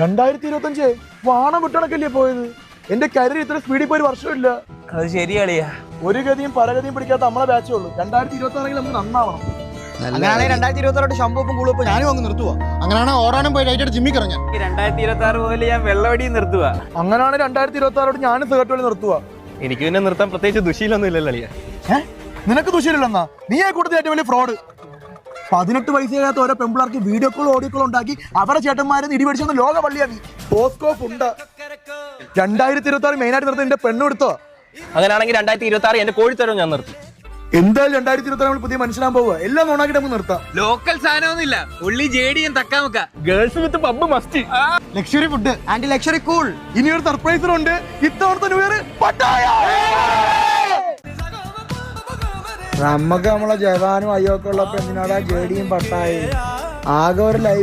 2025 വാണം വിട്ടണക്കല്ലേ പോയത്. എന്റെ കരിയർ ഇത്ര സ്പീഡിൽ പോയി ഒരു വർഷമില്ല. അത് ശരിയാളിയാ. ഒരു ഗതിയും പരഗതിയും പിടിക്കാത്ത നമ്മളെ ബാച്ചേ ഉള്ളൂ. 2026 നമുക്ക് നന്നാവണം. അങ്ങനെയാണെങ്കിൽ 2026 ഷമ്പൂപ്പും കൂളിപ്പും ഞാനും അങ്ങ് നിർത്തുക. അങ്ങനെയാണെങ്കിൽ ഓടാനും പോയി ലൈറ്റായിട്ട് ജിമ്മിൽ ഇറങ്ങാൻ. 2026 പോലെ ഞാൻ വെള്ളവടി നിർത്തുക. അങ്ങനെയാണ് 2026 ഞാനും സിഗരറ്റ് വലി നിർത്തുക. എനിക്ക് പിന്നെ നിർത്താൻ പ്രത്യേകിച്ച് ദുശീലൊന്നും ഇല്ലല്ലോ അളിയാ. നിനക്ക് ദുശീലല്ലെന്നാ? നീ ആ കൂട്ടത്തിൽ ഏറ്റവും വലിയ ഫ്രോഡ്. 18 വയസ്സാകാത്ത ഓരോ പെമ്പിളർക്ക് വീഡിയോ കോൾ ഓഡിയോ കോൾ ഉണ്ടാക്കി അവരുടെ ചേട്ടന്മാരെ ഇടിപിടിച്ചെന്ന് ലോക പള്ളിയാണ്. പോസ്കോപ്പ് ഉണ്ട്. 2026 മെയിനായിട്ട് നിർത്തി എന്റെ പെണ്ണെടുത്തോ. അങ്ങനെയാണെങ്കിൽ 2026 എന്റെ കോഴിത്തരവും ഞാൻ നിർത്തി. എന്തായാലും 2026 പുതിയ മനസ്സിലാൻ പോവുക. എല്ലാം നോണാക്കിട്ട് നമുക്ക് നിർത്താം. ലോക്കൽ സാധനമൊന്നുമില്ല, ഉള്ളി ജേഡിയും തക്കാമക്ക. Girls with pub must. Luxury food and luxury cool. ഇനി ഒരു സർപ്രൈസർ ഉണ്ട്. ഇത്തവണത്തെ ന്യൂ ഇയർ പട്ടായ. നമുക്ക് നമ്മളെ ജവാനും അയ്യോക്കെ ഉള്ള പെണ്ണിനോടാ ജേഡിയും പട്ടായും ആകെ ഒരു ലൈഫ്.